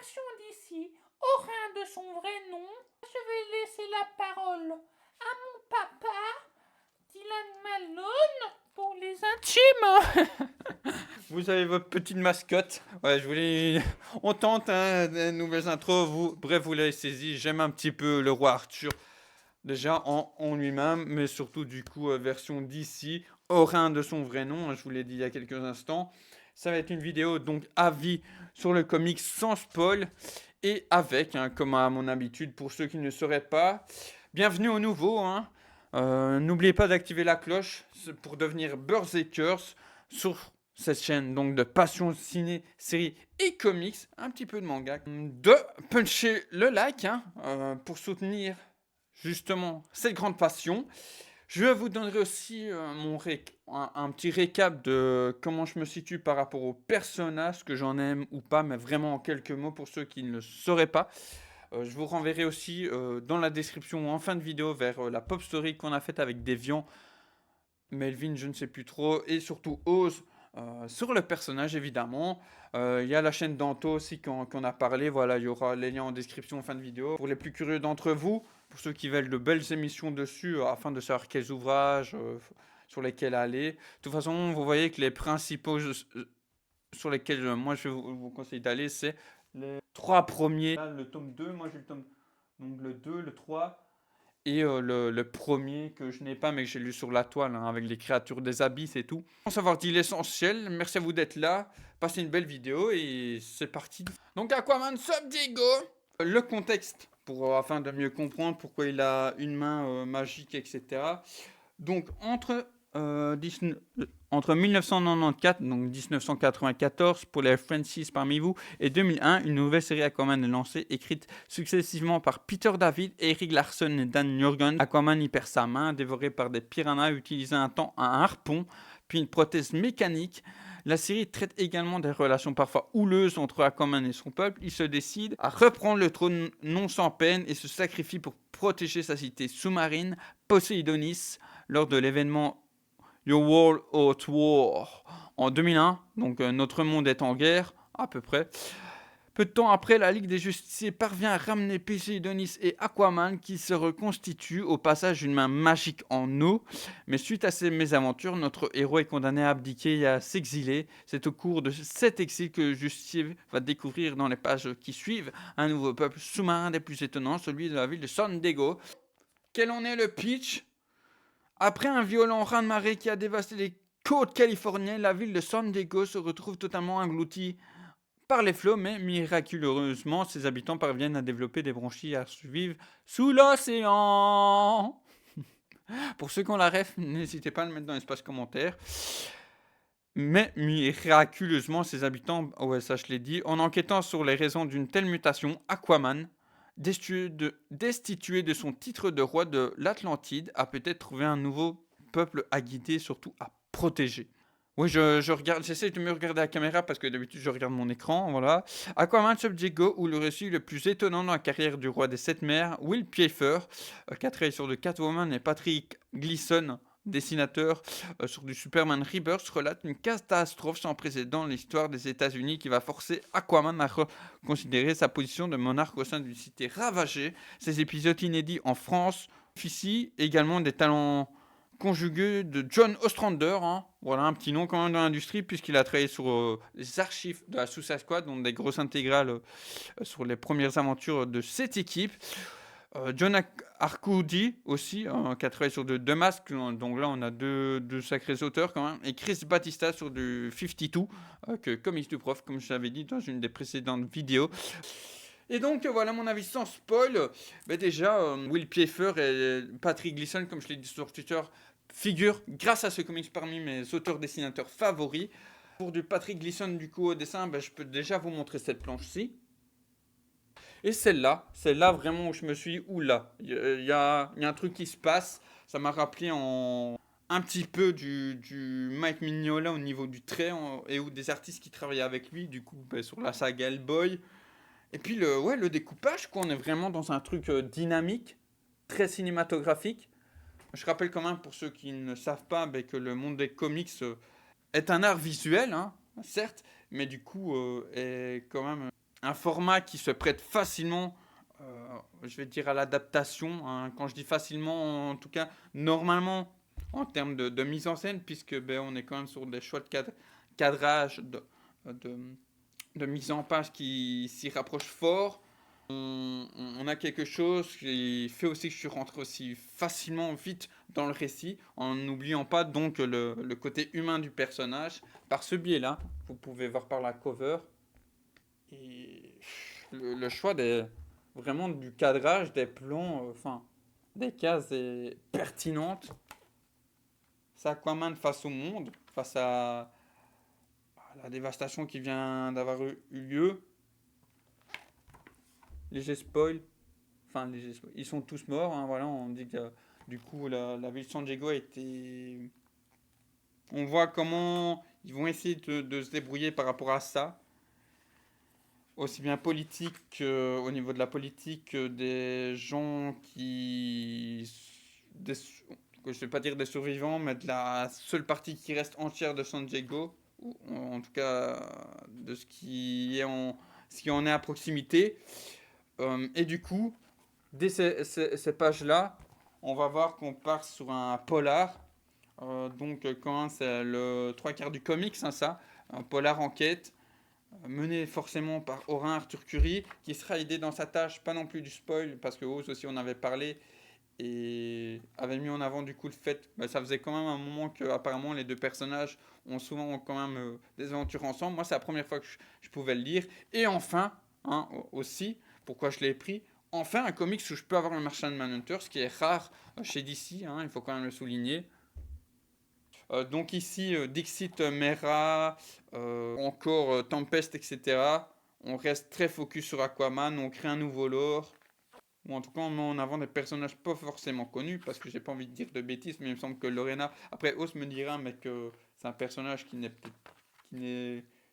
passion d'ici, au rein de son vrai nom, je vais laisser la parole à mon papa, Dylan Malone, pour les intimes. Vous avez votre petite mascotte. Ouais, je voulais. On tente des nouvelles intros. Bref, vous l'avez saisi. J'aime un petit peu le roi Arthur. Déjà en lui-même, mais surtout du coup version d'ici, au rein de son vrai nom. Je vous l'ai dit il y a quelques instants. Ça va être une vidéo donc avis sur le comics sans spoil et avec, comme à mon habitude, pour ceux qui ne sauraient pas. Bienvenue au nouveau. N'oubliez pas d'activer la cloche pour devenir Berserkers sur cette chaîne donc de passion ciné, série et comics, un petit peu de manga, de puncher le like pour soutenir justement cette grande passion. Je vous donnerai aussi un petit récap de comment je me situe par rapport aux personnages, que j'en aime ou pas, mais vraiment en quelques mots pour ceux qui ne le sauraient pas. Je vous renverrai aussi dans la description ou en fin de vidéo vers la pop story qu'on a faite avec Deviant, Melvin, je ne sais plus trop, et surtout Oz. Sur le personnage évidemment, il y a la chaîne d'Anto aussi qu'on a parlé, voilà, il y aura les liens en description en fin de vidéo. Pour les plus curieux d'entre vous, pour ceux qui veulent de belles émissions dessus, afin de savoir quels ouvrages sur lesquels aller. De toute façon, vous voyez que les principaux sur lesquels moi je vous conseille d'aller, c'est les trois premiers. Là, le tome 2, moi j'ai le tome donc le 2, le 3 et le premier que je n'ai pas mais que j'ai lu sur la toile avec les créatures des abysses et tout. Pour savoir dit l'essentiel, merci à vous d'être là, passez une belle vidéo et c'est parti. Donc Aquaman Sub Diego, le contexte afin de mieux comprendre pourquoi il a une main magique, etc. Donc entre 1994, donc 1994 pour les Francis parmi vous, et 2001, une nouvelle série Aquaman est lancée, écrite successivement par Peter David, Eric Larson et Dan Jurgens. Aquaman y perd sa main, dévoré par des piranhas, utilisant un temps un harpon, puis une prothèse mécanique. La série traite également des relations parfois houleuses entre Aquaman et son peuple. Il se décide à reprendre le trône non sans peine et se sacrifie pour protéger sa cité sous-marine, Poseidonis, lors de l'événement Your World at War en 2001. Donc notre monde est en guerre, à peu près. Peu de temps après, la Ligue des Justiciers parvient à ramener Poseidonis et Aquaman qui se reconstituent au passage d'une main magique en eau. Mais suite à ces mésaventures, notre héros est condamné à abdiquer et à s'exiler. C'est au cours de cet exil que le justicier va découvrir dans les pages qui suivent un nouveau peuple sous-marin des plus étonnants, celui de la ville de San Diego. Quel en est le pitch? Après un violent raz-de-marée qui a dévasté les côtes californiennes, la ville de San Diego se retrouve totalement engloutie par les flots, mais miraculeusement, ses habitants parviennent à développer des bronchies à survivre sous l'océan. Pour ceux qui ont la ref, n'hésitez pas à le mettre dans l'espace commentaire. Mais miraculeusement, ses habitants, ouais ça je l'ai dit, en enquêtant sur les raisons d'une telle mutation, Aquaman, destitué de son titre de roi de l'Atlantide, a peut-être trouvé un nouveau peuple à guider, surtout à protéger. Oui, je regarde, j'essaie de me regarder à la caméra parce que d'habitude je regarde mon écran, voilà. Aquaman Sub Diego, ou le récit le plus étonnant dans la carrière du roi des sept mers, Will Pfeiffer, qui a travaillé sur The Catwoman, et Patrick Gleason, dessinateur sur du Superman Rebirth, relate une catastrophe sans précédent dans l'histoire des États-Unis qui va forcer Aquaman à reconsidérer sa position de monarque au sein d'une cité ravagée. Ces épisodes inédits en France officient également des talents conjugué de John Ostrander, voilà un petit nom quand même dans l'industrie puisqu'il a travaillé sur les archives de la Suicide Squad, donc des grosses intégrales sur les premières aventures de cette équipe. John Arcudi aussi, qui a travaillé sur The Mask, donc là on a deux sacrés auteurs quand même, et Chris Batista sur du 52, que Comics du Prof, comme je l'avais dit dans une des précédentes vidéos. Et donc voilà mon avis sans spoil. Mais déjà, Will Pfeiffer et Patrick Gleason, comme je l'ai dit sur Twitter, figurent grâce à ce comics parmi mes auteurs-dessinateurs favoris. Pour du Patrick Gleason du coup au dessin, je peux déjà vous montrer cette planche-ci. Et celle-là vraiment où je me suis, oula, il y a un truc qui se passe. Ça m'a rappelé un petit peu du Mike Mignola au niveau du trait et ou des artistes qui travaillaient avec lui, du coup sur la saga Hellboy. Et puis le découpage, quoi, on est vraiment dans un truc dynamique, très cinématographique. Je rappelle quand même pour ceux qui ne savent pas que le monde des comics est un art visuel, certes, mais du coup est quand même un format qui se prête facilement, je vais dire, à l'adaptation, hein. Quand je dis facilement, en tout cas, normalement, en termes de mise en scène, puisque ben, on est quand même sur des choix de cadrage, de, de mise en page qui s'y rapproche fort. On a quelque chose qui fait aussi que je rentre aussi facilement, vite dans le récit, en n'oubliant pas donc le côté humain du personnage. Par ce biais-là, vous pouvez voir par la cover, et le choix vraiment du cadrage, des plans, enfin, des cases est pertinente. C'est Aquaman face au monde, face à la dévastation qui vient d'avoir eu lieu. Léger spoil, enfin, ils sont tous morts, hein, voilà, on dit que du coup la ville de San Diego a été... On voit comment ils vont essayer de se débrouiller par rapport à ça. Aussi bien politique au niveau de la politique, des gens qui... Des, je ne vais pas dire des survivants, mais de la seule partie qui reste entière de San Diego, ou en tout cas de ce qui en est à proximité. Et du coup, dès ces pages-là, on va voir qu'on part sur un polar. Donc, quand c'est le trois quarts du comics, hein, ça, un polar enquête, mené forcément par Orin Arthur Curry, qui sera aidé dans sa tâche, pas non plus du spoil, parce que Oz aussi on avait parlé, et avait mis en avant du coup le fait, bah, ça faisait quand même un moment que apparemment les deux personnages ont souvent quand même des aventures ensemble. Moi c'est la première fois que je pouvais le lire. Et enfin, hein, aussi, pourquoi je l'ai pris, enfin un comics où je peux avoir le Martian Manhunter, ce qui est rare chez DC, hein, il faut quand même le souligner. Donc ici, Dixit, Mera, encore Tempest, etc. On reste très focus sur Aquaman, on crée un nouveau lore. Ou en tout cas, on met en avant des personnages pas forcément connus, parce que j'ai pas envie de dire de bêtises, mais il me semble que Lorena, après Os me dira, mais que c'est un personnage qui n'est,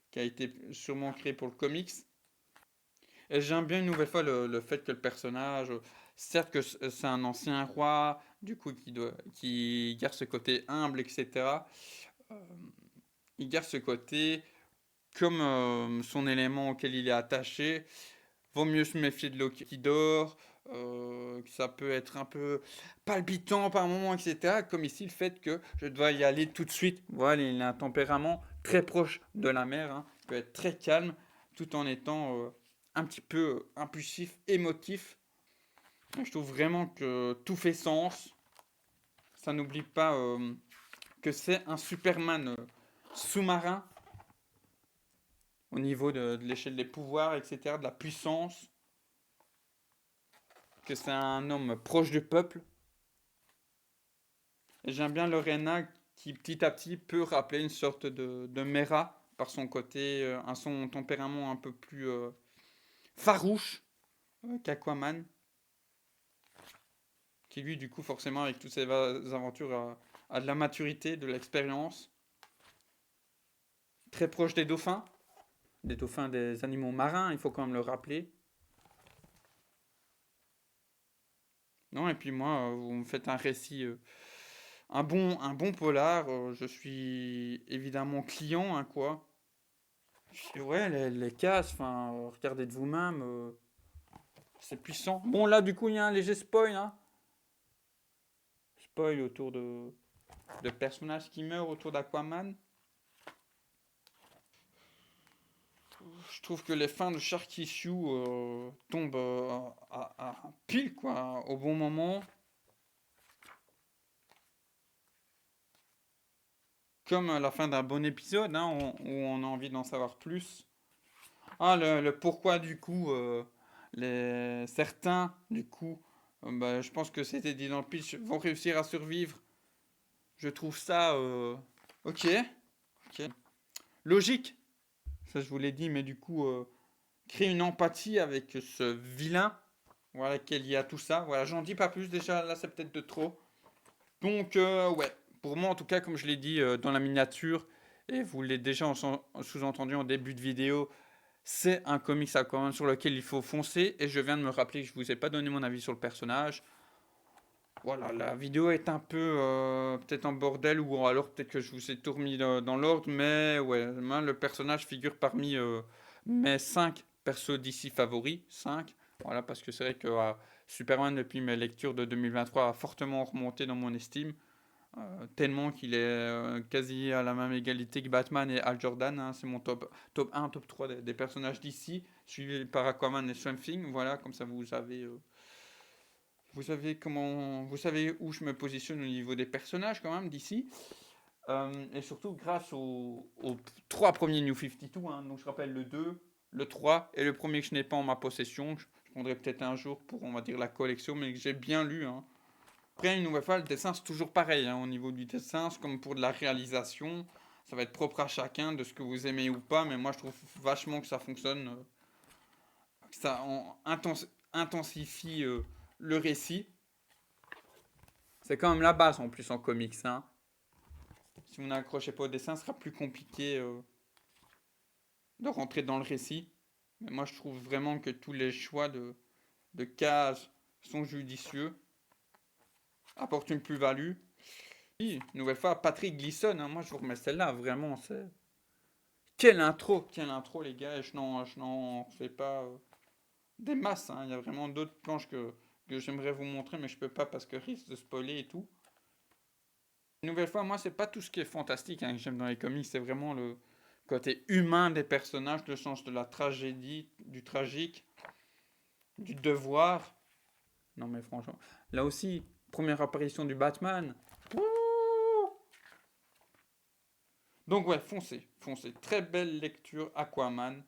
qui a été sûrement créé pour le comics. Et j'aime bien une nouvelle fois le fait que le personnage, certes que c'est un ancien roi, du coup qui garde ce côté humble, etc. euh, il garde ce côté comme son élément auquel il est attaché. Vaut mieux se méfier de l'eau qui dort, que ça peut être un peu palpitant par moments, etc. Comme ici, le fait que je dois y aller tout de suite. Voilà, il a un tempérament très proche de la mer, hein. Il peut être très calme tout en étant un petit peu impulsif, émotif. Je trouve vraiment que tout fait sens. Ça n'oublie pas que c'est un Superman sous-marin au niveau de l'échelle des pouvoirs, etc., de la puissance, que c'est un homme proche du peuple. Et j'aime bien Lorena qui petit à petit peut rappeler une sorte de Mera par son côté, son tempérament un peu plus farouche qu'Aquaman, qui lui du coup forcément avec toutes ses aventures a de la maturité, de l'expérience, très proche des dauphins des animaux marins, il faut quand même le rappeler. Non, et puis moi, vous me faites un récit, un bon polar, je suis évidemment client, hein, quoi. Ouais, les cases, enfin, regardez de vous-même, c'est puissant. Bon, là, du coup, il y a un léger spoil, hein. Spoil autour de personnages qui meurent autour d'Aquaman. Je trouve que les fins de Shark Issue tombent à pile, quoi, au bon moment. Comme la fin d'un bon épisode, hein, où on a envie d'en savoir plus. Ah, le pourquoi du coup, certains du coup, bah, je pense que c'était dit dans le pitch, vont réussir à survivre. Je trouve ça, ok, ok, logique. Ça je vous l'ai dit, mais du coup, créer une empathie avec ce vilain, voilà, qu'il y a tout ça. Voilà, j'en dis pas plus déjà, là c'est peut-être de trop. Donc, ouais, pour moi en tout cas, comme je l'ai dit dans la miniature, et vous l'avez déjà sous-entendu en début de vidéo, c'est un comics Aquaman sur lequel il faut foncer. Et je viens de me rappeler que je vous ai pas donné mon avis sur le personnage. Voilà, la vidéo est un peu peut-être en bordel, ou alors peut-être que je vous ai tout remis dans l'ordre. Mais ouais, le personnage figure parmi mes 5 persos d'ici favoris, 5. Voilà, parce que c'est vrai que Superman, depuis mes lectures de 2023, a fortement remonté dans mon estime. Tellement qu'il est quasi à la même égalité que Batman et Hal Jordan, hein. C'est mon top 1, top 3 des personnages d'ici, suivi par Aquaman et Swamp Thing. Voilà, comme ça vous savez où je me positionne au niveau des personnages quand même d'ici. Et surtout grâce aux 3 premiers New 52, hein. Donc je rappelle le 2, le 3 et le premier que je n'ai pas en ma possession. Je prendrai peut-être un jour pour, on va dire, la collection, mais que j'ai bien lu, hein. Après, une nouvelle fois, le dessin, c'est toujours pareil, hein, au niveau du dessin, c'est comme pour de la réalisation. Ça va être propre à chacun, de ce que vous aimez ou pas, mais moi, je trouve vachement que ça fonctionne, que ça intensifie le récit. C'est quand même la base, en plus, en comics, hein. Si vous n'accrochez pas au dessin, ce sera plus compliqué de rentrer dans le récit. Mais moi, je trouve vraiment que tous les choix de cases sont judicieux, apportent une plus-value. Une nouvelle fois, Patrick Gleason, hein, moi je vous remets celle-là, vraiment, c'est... Quelle intro, les gars, et je n'en fais pas des masses, hein. Il y a vraiment d'autres planches que j'aimerais vous montrer, mais je peux pas parce que risque de spoiler et tout. Une nouvelle fois, moi, c'est pas tout ce qui est fantastique, hein, que j'aime dans les comics, c'est vraiment le côté humain des personnages, le sens de la tragédie, du tragique, du devoir. Non mais franchement, là aussi, première apparition du Batman. Donc ouais, foncez. Très belle lecture, Aquaman.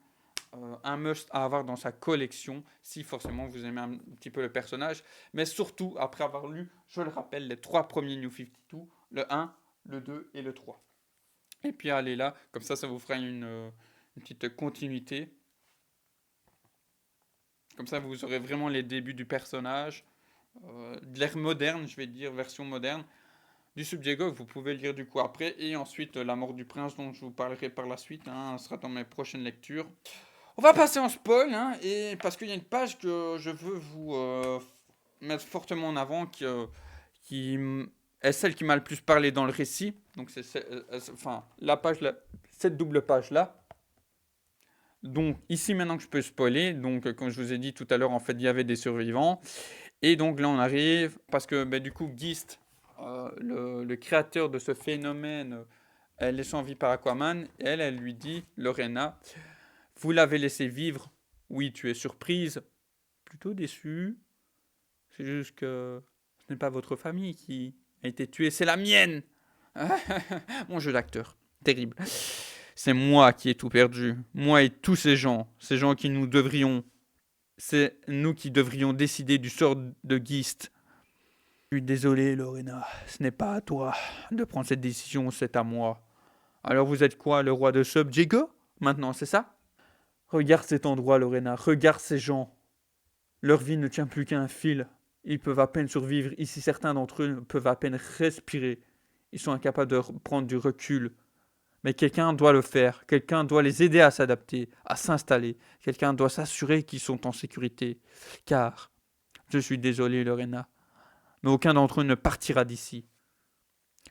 Un must à avoir dans sa collection, si forcément vous aimez un petit peu le personnage. Mais surtout, après avoir lu, je le rappelle, les 3 premiers New 52, le 1, le 2 et le 3. Et puis allez là, comme ça vous fera une petite continuité. Comme ça, vous aurez vraiment les débuts du personnage, de l'ère moderne, je vais dire, version moderne, du Subdiego, que vous pouvez lire du coup après, et ensuite La mort du prince, dont je vous parlerai par la suite, hein, sera dans mes prochaines lectures. On va passer en spoil, hein, et parce qu'il y a une page que je veux vous mettre fortement en avant, qui est celle qui m'a le plus parlé dans le récit. Donc enfin, la page là, cette double page là. Donc ici maintenant que je peux spoiler, donc comme je vous ai dit tout à l'heure, en fait il y avait des survivants. Et donc là on arrive, parce que du coup Geist, le créateur de ce phénomène, elle est sans vie par Aquaman, elle lui dit, Lorena, vous l'avez laissé vivre, oui tu es surprise, plutôt déçue, c'est juste que ce n'est pas votre famille qui a été tuée, c'est la mienne. Mon jeu d'acteur, terrible. C'est moi qui ai tout perdu. Moi et tous ces gens qui nous devrions... C'est nous qui devrions décider du sort de Geist. Je suis désolé, Lorena. Ce n'est pas à toi de prendre cette décision, c'est à moi. Alors vous êtes quoi, le roi de Subdiego? Maintenant, c'est ça? Regarde cet endroit, Lorena. Regarde ces gens. Leur vie ne tient plus qu'à un fil. Ils peuvent à peine survivre. Ici, certains d'entre eux peuvent à peine respirer. Ils sont incapables de prendre du recul. Mais quelqu'un doit le faire, quelqu'un doit les aider à s'adapter, à s'installer, quelqu'un doit s'assurer qu'ils sont en sécurité. Car, je suis désolé Lorena, mais aucun d'entre eux ne partira d'ici.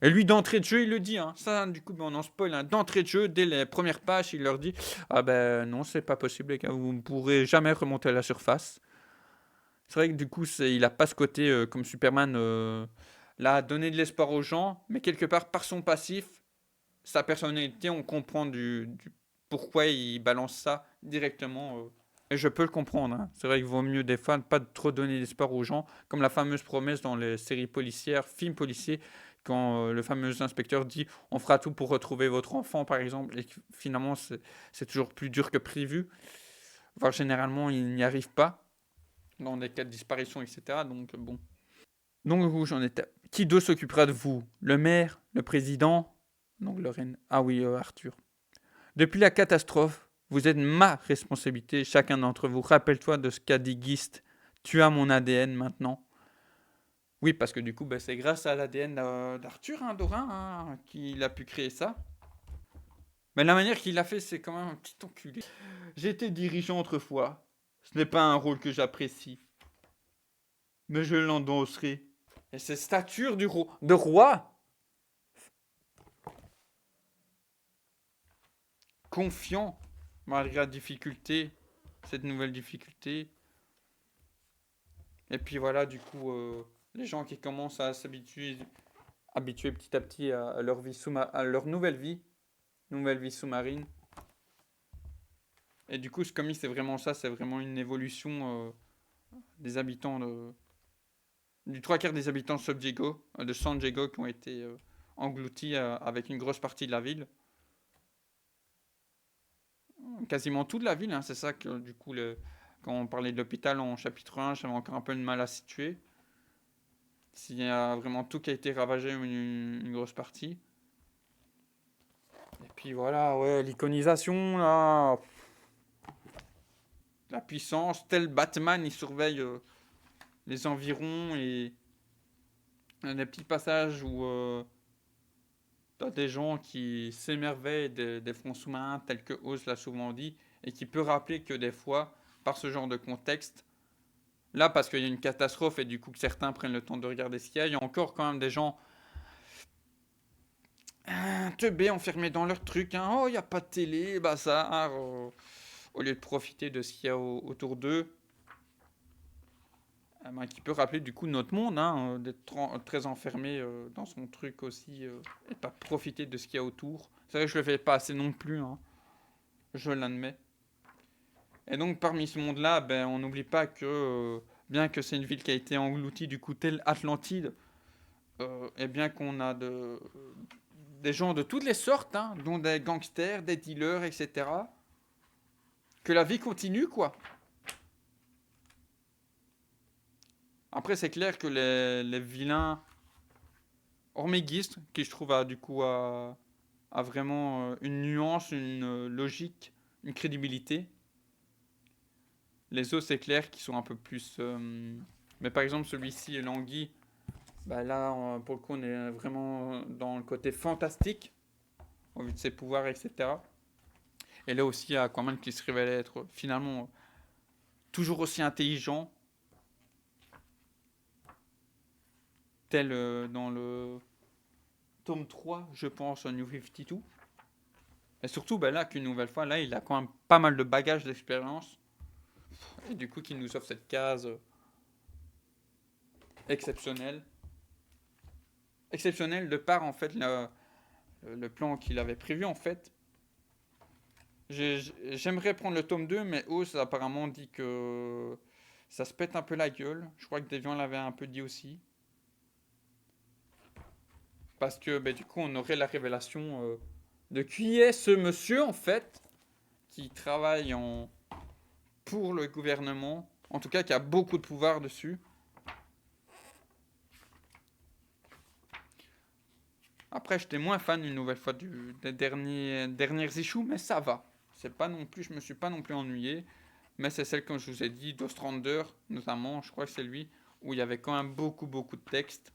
Et lui, d'entrée de jeu, il le dit, hein. Ça, du coup, on en spoil, hein. D'entrée de jeu, dès les premières pages, il leur dit « Ah ben non, c'est pas possible, les gars, vous ne pourrez jamais remonter à la surface. » C'est vrai que du coup, il n'a pas ce côté comme Superman, là, donner de l'espoir aux gens, mais quelque part, par son passif, sa personnalité, on comprend pourquoi il balance ça directement. Et je peux le comprendre, hein. C'est vrai qu'il vaut mieux des fois ne pas trop donner d'espoir aux gens, comme la fameuse promesse dans les séries policières, films policiers, quand le fameux inspecteur dit on fera tout pour retrouver votre enfant, par exemple, et que finalement c'est toujours plus dur que prévu, voire généralement il n'y arrive pas, dans des cas de disparition, etc. Donc bon. Donc où j'en étais. Qui d'autre s'occupera de vous? Le maire? Le président? Donc Lorraine. Ah oui, Arthur. Depuis la catastrophe, vous êtes ma responsabilité, chacun d'entre vous. Rappelle-toi de ce qu'a dit Geist. Tu as mon ADN maintenant. Oui, parce que du coup, c'est grâce à l'ADN d'Arthur, hein, Dorin, hein, qu'il a pu créer ça. Mais la manière qu'il l'a fait, c'est quand même un petit enculé. J'ai été dirigeant autrefois. Ce n'est pas un rôle que j'apprécie. Mais je l'endosserai. Et cette stature de roi confiant, malgré la difficulté, cette nouvelle difficulté. Et puis voilà, du coup, les gens qui commencent à habituer petit à petit à leur vie à leur nouvelle vie sous-marine. Et du coup, ce comics, c'est vraiment ça, c'est vraiment une évolution des habitants du trois quarts des habitants de San Diego qui ont été engloutis avec une grosse partie de la ville. Quasiment toute la ville, hein, c'est ça que du coup, quand on parlait de l'hôpital en chapitre 1, j'avais encore un peu de mal à situer. S'il y a vraiment tout qui a été ravagé, une grosse partie. Et puis voilà, ouais, l'iconisation, là, la puissance, tel Batman, il surveille les environs et il y a des petits passages où t'as des gens qui s'émerveillent des fonds sous-marins tels que Oz l'a souvent dit et qui peut rappeler que des fois, par ce genre de contexte, là parce qu'il y a une catastrophe et du coup que certains prennent le temps de regarder ce qu'il y a, il y a encore quand même des gens teubés, enfermés dans leur truc, hein. Oh, il n'y a pas de télé, bazar, au lieu de profiter de ce qu'il y a autour d'eux. Qui peut rappeler du coup notre monde, hein, d'être très enfermé dans son truc aussi et pas profiter de ce qu'il y a autour. C'est vrai que je le fais pas assez non plus, hein, je l'admets. Et donc parmi ce monde-là, ben, on n'oublie pas que bien que c'est une ville qui a été engloutie du coup telle Atlantide, et bien qu'on a des gens de toutes les sortes, hein, dont des gangsters, des dealers, etc. Que la vie continue, quoi. Après, c'est clair que les vilains Ormégistre, qui je trouve a du coup a vraiment une nuance, une logique, une crédibilité. Les autres, c'est clair, qui sont un peu plus. Mais par exemple, celui-ci, Langui, bah là, pour le coup, on est vraiment dans le côté fantastique, au vu de ses pouvoirs, etc. Et là aussi, Aquaman qui se révèle être finalement toujours aussi intelligent, tel dans le tome 3, je pense, New 52. Et surtout, bah là, qu'une nouvelle fois, là, il a quand même pas mal de bagages d'expérience. Et du coup, qu'il nous offre cette case exceptionnelle. Exceptionnelle de par, en fait, le plan qu'il avait prévu, en fait. J'aimerais prendre le tome 2, mais Oz apparemment dit que ça se pète un peu la gueule. Je crois que Deviant l'avait un peu dit aussi. Parce que, bah, du coup, on aurait la révélation de qui est ce monsieur, en fait, qui travaille pour le gouvernement. En tout cas, qui a beaucoup de pouvoir dessus. Après, j'étais moins fan une nouvelle fois des dernières issues, mais ça va. C'est pas non plus, je me suis pas non plus ennuyé. Mais c'est celle, comme je vous ai dit, d'Ostrander, notamment, je crois que c'est lui, où il y avait quand même beaucoup, beaucoup de texte.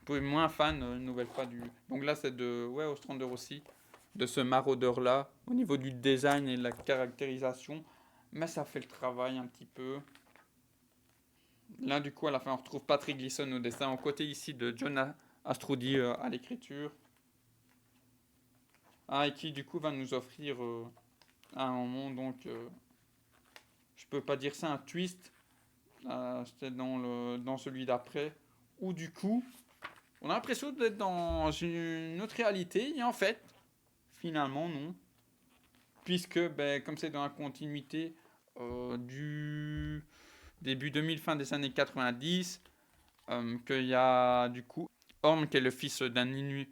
Je suis moins fan une nouvelle fois du. Donc là, c'est de. Ouais, Ostrander aussi. De ce maraudeur-là, au niveau du design et de la caractérisation. Mais ça fait le travail un petit peu. Là, du coup, à la fin, on retrouve Patrick Gleason au dessin, en côté ici de John Astrudi à l'écriture. Ah, et qui, du coup, va nous offrir à un moment, donc, je peux pas dire ça, un twist. C'était dans celui d'après. Où, du coup, on a l'impression d'être dans une autre réalité, et en fait, finalement, non. Puisque, ben, comme c'est dans la continuité du début 2000, fin des années 90, qu'il y a du coup Orm qui est le fils d'une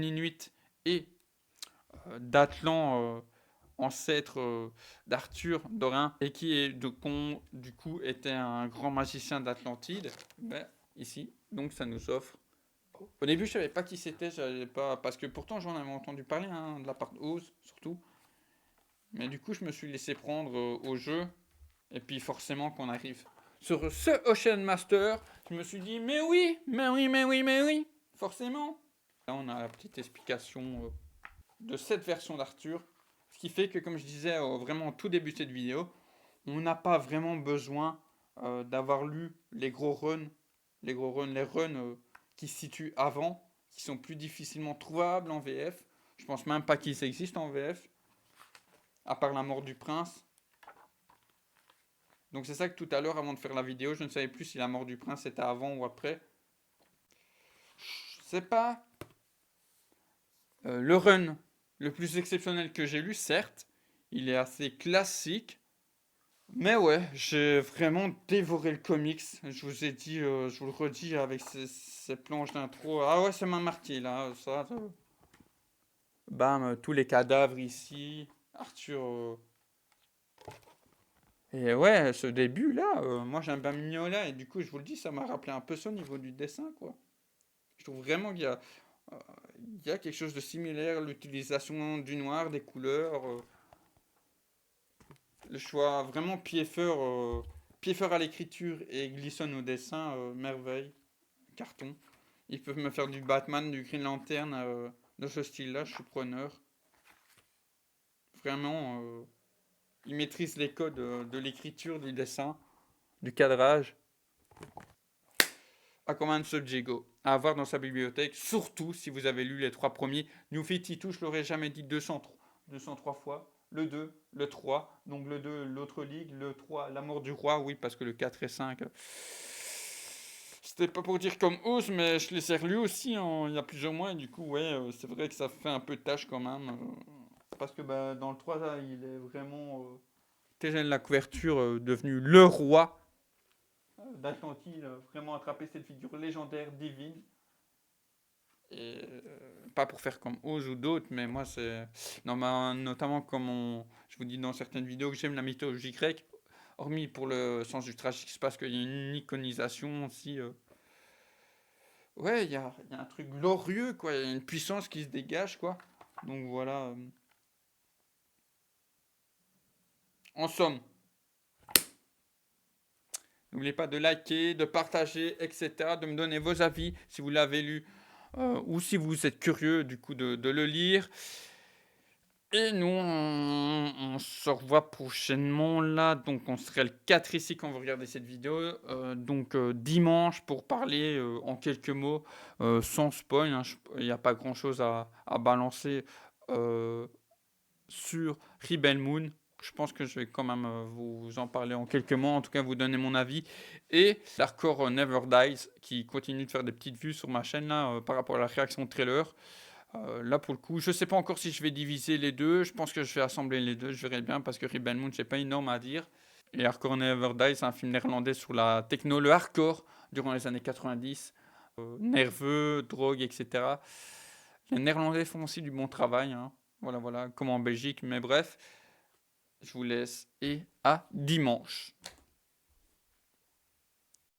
Inuit et d'Atlan, ancêtre d'Arthur Dorin, et qui est du coup était un grand magicien d'Atlantide. Ben, ici, donc ça nous offre. Au début, je savais pas qui c'était, j'avais pas parce que pourtant j'en avais entendu parler, hein, de la part de Oz surtout. Mais du coup, je me suis laissé prendre au jeu. Et puis forcément, qu'on arrive sur ce Ocean Master, je me suis dit, mais oui, mais oui, mais oui, mais oui, forcément. Là, on a la petite explication de cette version d'Arthur. Ce qui fait que, comme je disais vraiment au tout début de cette vidéo, on n'a pas vraiment besoin d'avoir lu les gros runs, les runs qui se situent avant, qui sont plus difficilement trouvables en VF. Je pense même pas qu'ils existent en VF, à part La Mort du Prince. Donc c'est ça que tout à l'heure, avant de faire la vidéo, je ne savais plus si La Mort du Prince était avant ou après. Je sais pas. Le run le plus exceptionnel que j'ai lu, certes, il est assez classique. Mais ouais, j'ai vraiment dévoré le comics. Je vous ai dit, je vous le redis avec ces planches d'intro. Ah ouais, ça m'a marqué là. Bam, tous les cadavres ici. Arthur. Et ouais, ce début là, moi j'aime bien Mignola et du coup, je vous le dis, ça m'a rappelé un peu ça au niveau du dessin quoi. Je trouve vraiment euh, il y a quelque chose de similaire, l'utilisation du noir, des couleurs. Le choix vraiment Pieffer à l'écriture et Gleason au dessin, merveille, carton. Ils peuvent me faire du Batman, du Green Lantern de ce style-là, je suis preneur. Vraiment, ils maîtrisent les codes de l'écriture, du dessin, du cadrage. Aquaman Subjigo, à avoir dans sa bibliothèque, surtout si vous avez lu les 3 premiers. New 52, je l'aurais jamais dit 203 fois. Le 2, le 3, donc le 2, l'autre ligue, le 3, la mort du roi, oui, parce que le 4 et 5, c'était pas pour dire comme Oz, mais je les ai relus aussi il y a plusieurs mois, et du coup, ouais, c'est vrai que ça fait un peu de tâche quand même. Parce que bah, dans le 3, là, il est vraiment. La couverture, devenu le roi d'Atlantide, vraiment attraper cette figure légendaire, divine. Et pas pour faire comme Oz ou d'autres, mais moi c'est. Notamment comme je vous dis dans certaines vidéos que j'aime la mythologie grecque, hormis pour le sens du tragique, c'est parce qu'il y a une iconisation aussi. Ouais, il y a un truc glorieux, quoi. Il y a une puissance qui se dégage, quoi. Donc voilà. En somme, n'oubliez pas de liker, de partager, etc. De me donner vos avis si vous l'avez lu ou si vous êtes curieux du coup de le lire. Et nous, on se revoit prochainement là. Donc, on serait le 4 ici quand vous regardez cette vidéo. Donc, dimanche pour parler en quelques mots, sans spoil. Hein, il n'y a pas grand chose à balancer sur Rebel Moon. Je pense que je vais quand même vous en parler en quelques mots, en tout cas vous donner mon avis. Et l'hardcore Never Dies qui continue de faire des petites vues sur ma chaîne là par rapport à la réaction de trailer. Là pour le coup, je sais pas encore si je vais diviser les deux. Je pense que je vais assembler les deux. Je verrai bien parce que Rebel Moon, c'est pas énorme à dire. Et Hardcore Never Die, c'est un film néerlandais sur la techno, le hardcore durant les années 90. Nerveux, drogue, etc. Les Néerlandais font aussi du bon travail. Hein. Voilà, voilà, comme en Belgique. Mais bref, je vous laisse et à dimanche.